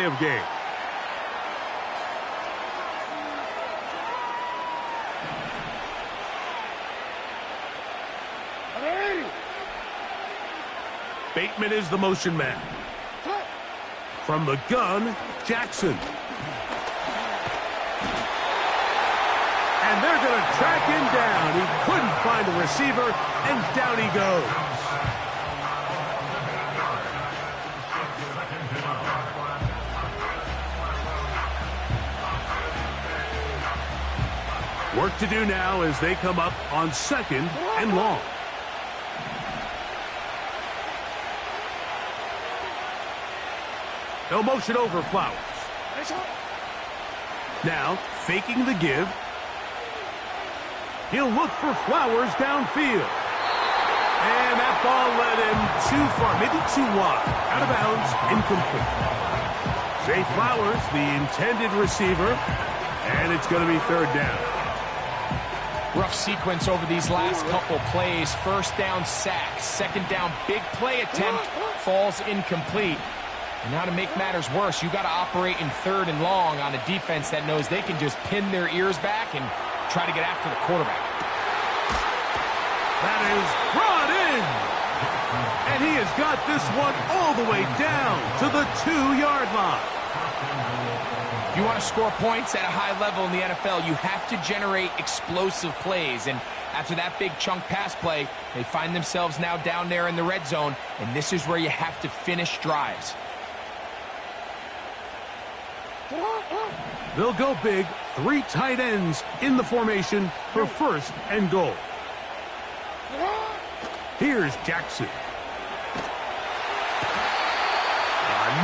of game. Bateman is the motion man. From the gun, Jackson. And they're going to track him down. He couldn't find a receiver, and down he goes. Work to do now as they come up on 2nd and long. No motion over Flowers. Now, faking the give. He'll look for Flowers downfield. And that ball led him too far, maybe too wide. Out of bounds, incomplete. Zay Flowers, the intended receiver, and it's going to be 3rd down. Rough sequence over these last couple plays. 1st down, sack. 2nd down, big play attempt, falls incomplete. And now to make matters worse, you got to operate in 3rd and long on a defense that knows they can just pin their ears back and try to get after the quarterback. That is brought in. And he has got this one all the way down to the 2-yard line. If you want to score points at a high level in the NFL, you have to generate explosive plays. And after that big chunk pass play, they find themselves now down there in the red zone. And this is where you have to finish drives. They'll go big. 3 tight ends in the formation for 1st and goal. Here's Jackson.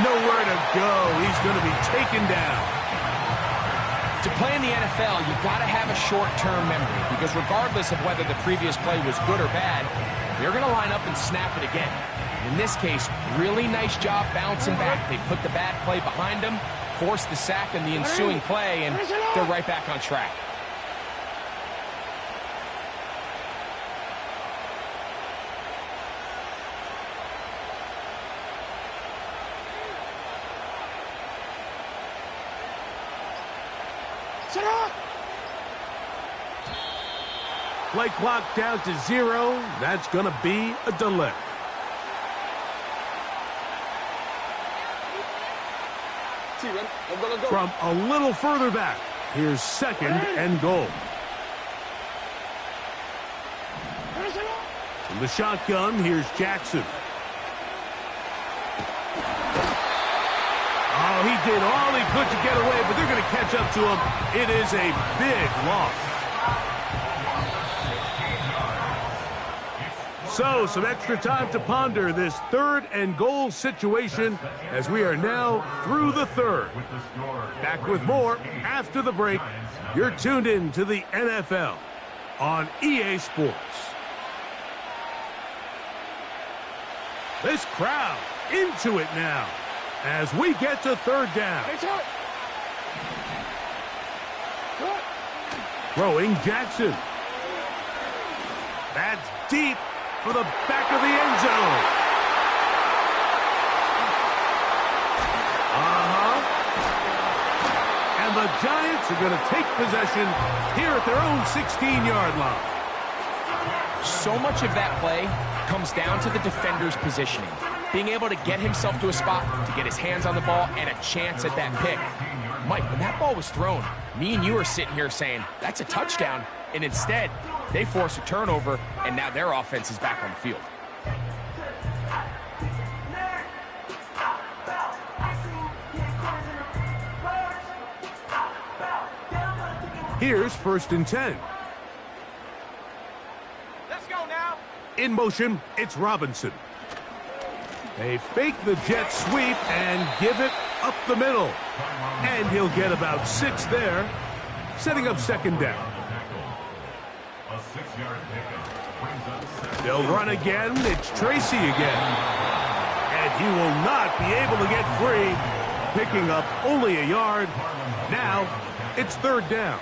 Nowhere to go. He's going to be taken down. To play in the NFL, you got to have a short-term memory because regardless of whether the previous play was good or bad, they're going to line up and snap it again. In this case, really nice job bouncing back. They put the bad play behind them, forced the sack in the ensuing play, and they're right back on track. Play clock down to 0. That's going to be a delay. From a little further back, here's 2nd and goal. From the shotgun, here's Jackson. Oh, he did all he could to get away, but they're going to catch up to him. It is a big loss. So, some extra time to ponder this 3rd and goal situation as we are now through the 3rd. Back with more after the break. You're tuned in to the NFL on EA Sports. This crowd into it now as we get to 3rd down. Throwing Jackson. That's deep for the back of the end zone. And the Giants are going to take possession here at their own 16-yard line. So much of that play comes down to the defender's positioning. Being able to get himself to a spot, to get his hands on the ball, and a chance at that pick. Mike, when that ball was thrown, me and you are sitting here saying, that's a touchdown. And instead, they force a turnover, and now their offense is back on the field. Here's 1st and 10. Let's go now. In motion, it's Robinson. They fake the jet sweep and give it up the middle. And he'll get about 6 there, setting up 2nd down. They'll run again. It's Tracy again. And he will not be able to get free, picking up only a yard. Now, it's 3rd down.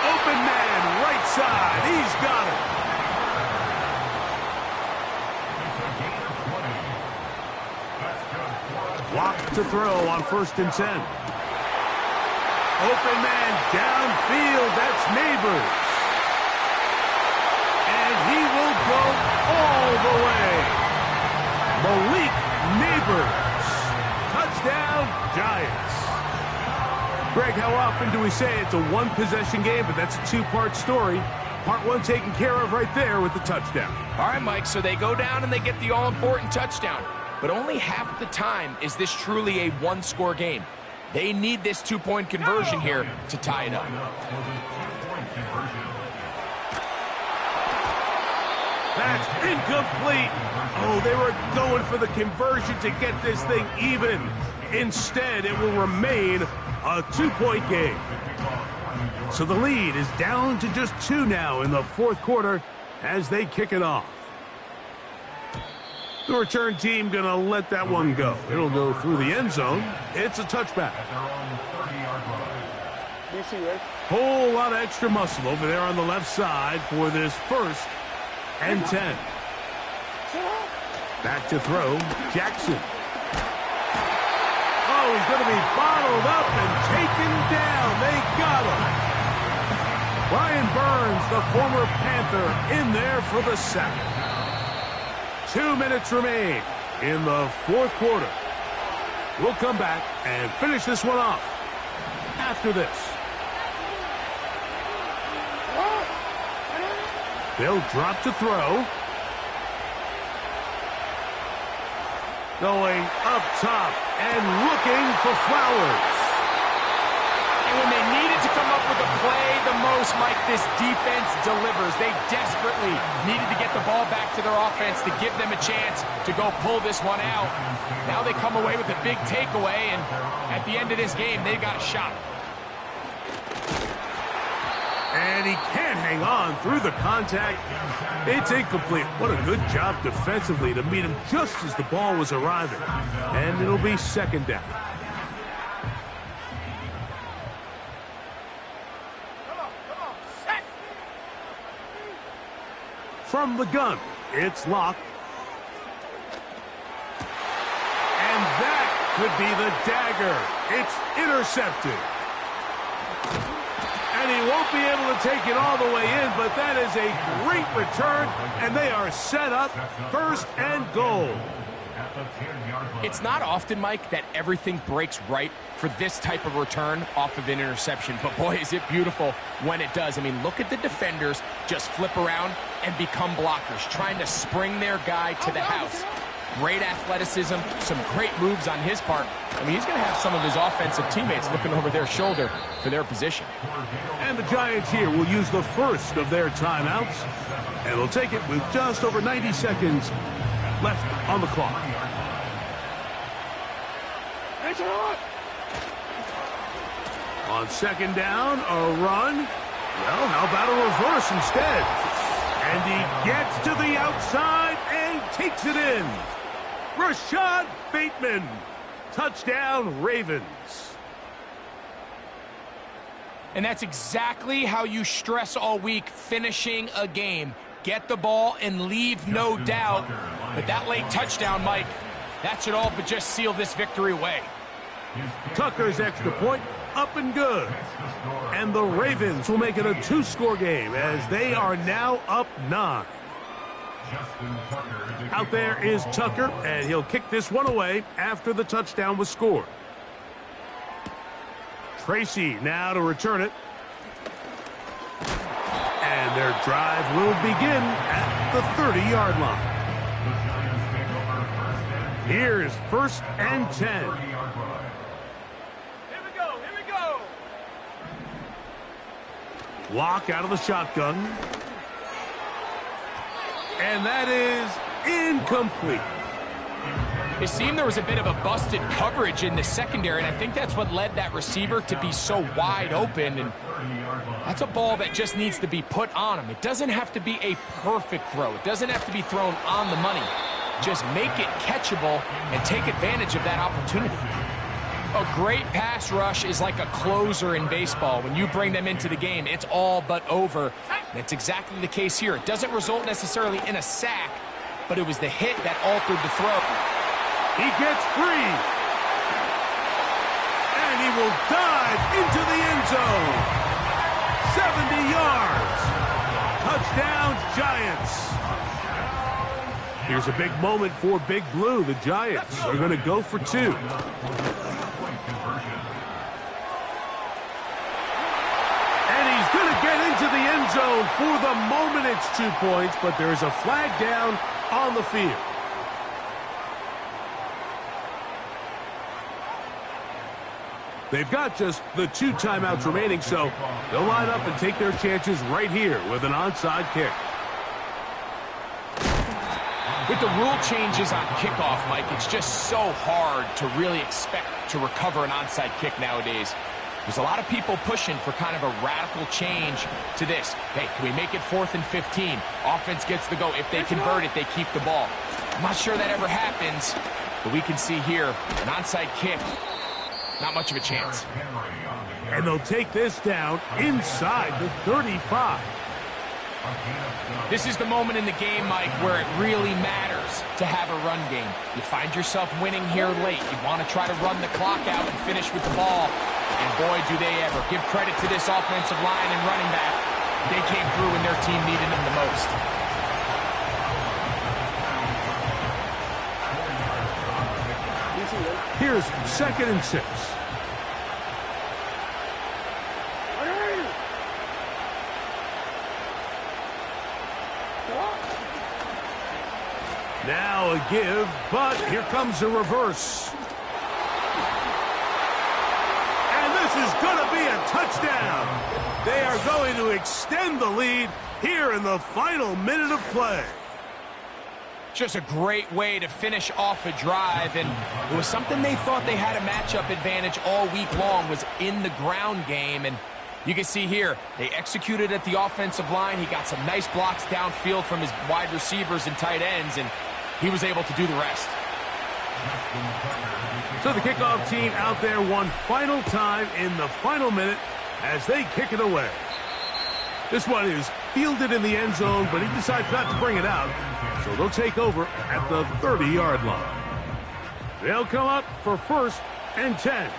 Open man, right side. He's got it. Block to throw on 1st and 10. Open man downfield. That's Neighbors. And he will go all the way. Malik Neighbors. Touchdown, Giants. Greg, how often do we say it's a one-possession game, but that's a two-part story? Part one taken care of right there with the touchdown. All right, Mike, so they go down and they get the all-important touchdown. But only half the time is this truly a one-score game. They need this two-point conversion here to tie it up. That's incomplete. Oh, they were going for the conversion to get this thing even. Instead, it will remain a two-point game. So the lead is down to just 2 now in the 4th quarter as they kick it off. The return team going to let that one go. It'll go through the end zone. It's a touchback. Whole lot of extra muscle over there on the left side for this 1st and 10. Back to throw, Jackson. Oh, he's going to be bottled up and taken down. They got him. Brian Burns, the former Panther, in there for the sack. 2 minutes remain in the 4th quarter. We'll come back and finish this one off after this. They'll drop to throw. Going up top and looking for Flowers. And when they needed to come up with a play the most, Mike, this defense delivers. They desperately needed to get the ball back to their offense to give them a chance to go pull this one out. Now they come away with a big takeaway, and at the end of this game, they've got a shot. And he can't hang on through the contact. It's incomplete. What a good job defensively to meet him just as the ball was arriving. And it'll be 2nd down. From the gun, it's locked. And that could be the dagger. It's intercepted. And he won't be able to take it all the way in, but that is a great return, and they are set up 1st and goal. It's not often, Mike, that everything breaks right for this type of return off of an interception, but boy, is it beautiful when it does. I mean, look at the defenders just flip around and become blockers, trying to spring their guy to the house. Great athleticism, some great moves on his part. I mean, he's going to have some of his offensive teammates looking over their shoulder for their position. And the Giants here will use the first of their timeouts, and will take it with just over 90 seconds left on the clock. On 2nd down, a run. Well, how about a reverse instead? And he gets to the outside and takes it in. Rashad Bateman. Touchdown, Ravens. And that's exactly how you stress all week, finishing a game. Get the ball and leave no doubt. But that late touchdown, Mike, that should all but just seal this victory away. Tucker's extra point, up and good. And the Ravens will make it a 2-score game as they are now up 9. Out there is Tucker, and he'll kick this one away after the touchdown was scored. Tracy now to return it. And their drive will begin at the 30-yard line. Here's 1st and 10. Lock out of the shotgun. And that is incomplete. It seemed there was a bit of a busted coverage in the secondary, and I think that's what led that receiver to be so wide open. And that's a ball that just needs to be put on him. It doesn't have to be a perfect throw. It doesn't have to be thrown on the money. Just make it catchable and take advantage of that opportunity. A great pass rush is like a closer in baseball. When you bring them into the game, it's all but over. That's exactly the case here. It doesn't result necessarily in a sack, but it was the hit that altered the throw. He gets free. will dive into the end zone. 70 yards. Touchdown, Giants. Here's a big moment for Big Blue. The Giants are going to go for two. And he's going to get into the end zone. For the moment, it's 2 points, but there is a flag down on the field. They've got just the 2 timeouts remaining, so they'll line up and take their chances right here with an onside kick. With the rule changes on kickoff, Mike, it's just so hard to really expect to recover an onside kick nowadays. There's a lot of people pushing for kind of a radical change to this. Hey, can we make it 4th and 15? Offense gets the go. If they convert it, they keep the ball. I'm not sure that ever happens, but we can see here an onside kick. Not much of a chance. And they'll take this down inside the 35. This is the moment in the game, Mike, where it really matters to have a run game. You find yourself winning here late. You want to try to run the clock out and finish with the ball. And boy, do they ever. Give credit to this offensive line and running back. They came through when their team needed them the most. Here's 2nd and 6. Now a give, but here comes a reverse. And this is going to be a touchdown. They are going to extend the lead here in the final minute of play. Just a great way to finish off a drive, and it was something they thought they had a matchup advantage all week long, was in the ground game. And you can see here, they executed at the offensive line. He got some nice blocks downfield from his wide receivers and tight ends, and he was able to do the rest. So the kickoff team out there one final time in the final minute as they kick it away. This one is fielded in the end zone, but he decides not to bring it out. So they'll take over at the 30-yard line. They'll come up for 1st and 10.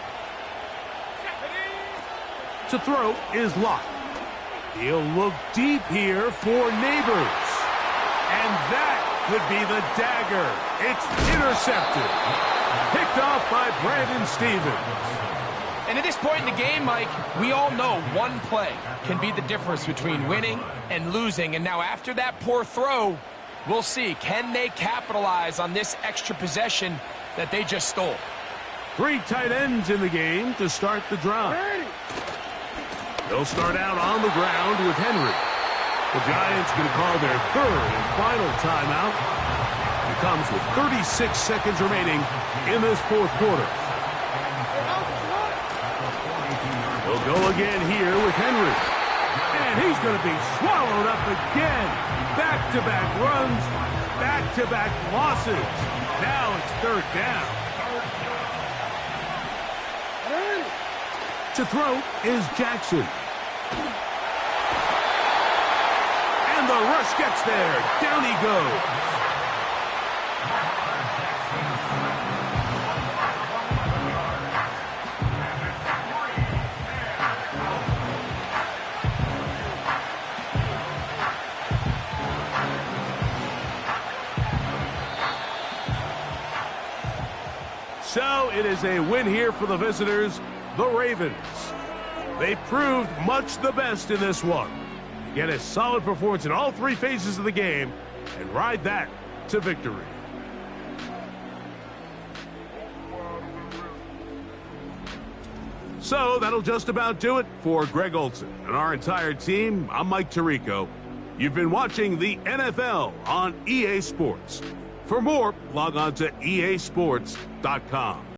To throw is Locke. He'll look deep here for Neighbors. And that could be the dagger. It's intercepted. Picked off by Brandon Stevens. And at this point in the game, Mike, we all know one play can be the difference between winning and losing. And now after that poor throw, we'll see, can they capitalize on this extra possession that they just stole? 3 tight ends in the game to start the drive. They'll start out on the ground with Henry. The Giants going to call their 3rd and final timeout. It comes with 36 seconds remaining in this 4th quarter. They'll go again here with Henry. And he's going to be swallowed up again. Back-to-back runs, back-to-back losses. Now it's 3rd down. To throw is Jackson. And the rush gets there. Down he goes. So it is a win here for the visitors, the Ravens. They proved much the best in this one. Get a solid performance in all 3 phases of the game and ride that to victory. So that'll just about do it for Greg Olson and our entire team. I'm Mike Tirico. You've been watching the NFL on EA Sports. For more, log on to easports.com.